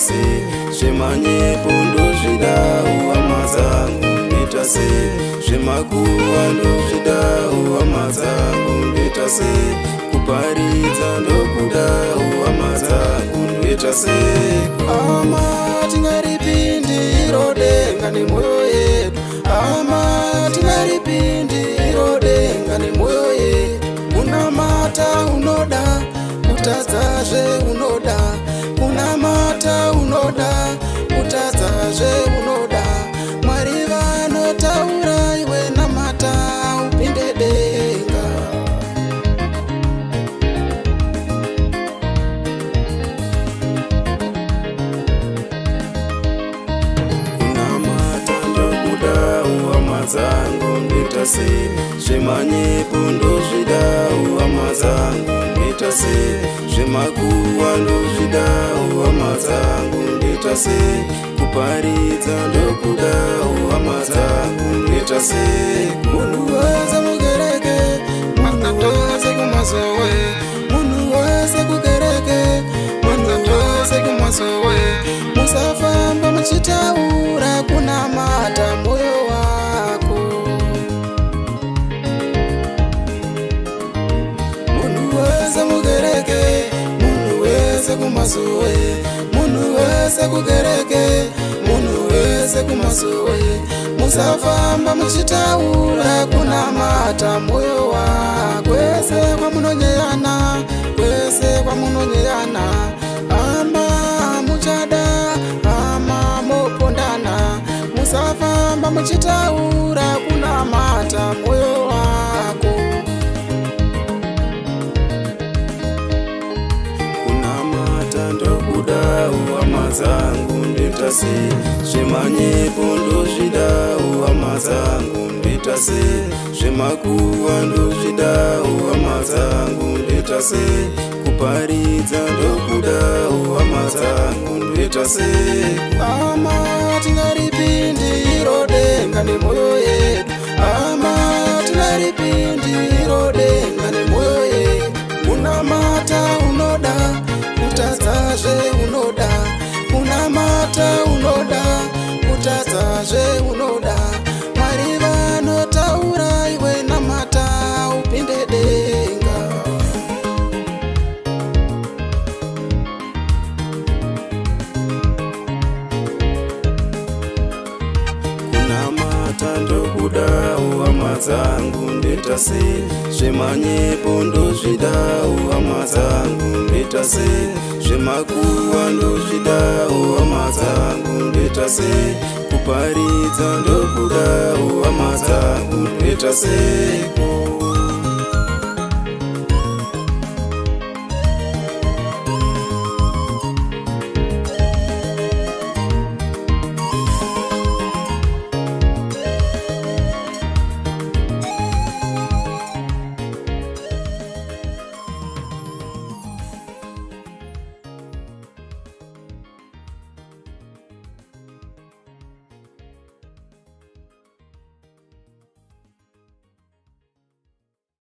nditase zvemanye pondo zvidau hama dzangu nditase zvemakuva ndozvidau hama dzangu nditase kuparidza ndokudau hama dzangu nditase ama tingaripindi iro denga nemwoyo yedu ama tingaripindi iro denga nemwoyo yedu unamata unoda kutadzazve unoda unamata unoda kutadzazve unoda Mwari vanotaura iwe namata upinde denga unamata ndokudau hama dzangu nditase zvemanye pondo zvidau hama dzangu nditase zvemakuva ndozvidau hama dzangu nditase kuparidza ndokudau hama dzangu nditase munhu wese kukereke munhu wese kumasowe munhu wese kukereke munhu wese kumasowe musafamba muchitaura kunamata moyo wako munhu wese mukereke munhu wese kumasowe munhu wese kukereke munhu wese kumasowe musafamba muchitaura kunamata moyo wako kwese kwamunonyeyana kwese kwamunonyeyana ama muchada ama mopondana musafamba muchitaura kunamata moyo wako kunamata ndokudau hama dzangu nditase zvemanye pondo zvidau hama dzangu nditase zvemakuva ndozvidau hama dzangu nditase kuparidza ndokudau hama dzangu nditase ama tingaripindi iro denga nemwoyo yedu ama tingaripindi iro denga nemwoyo yedu unamata unoda kutadzazve unoda unamata unoda kutadzazve unoda Mwari vanotaura iwe namata upinde denga kunamata ndokudau hama dzangu nditase zvemanye pondo zvidau hama dzangu nditase zvemakuva ndozvidau hama dzangu nditase kuparidza ndokudau hama dzangu nditase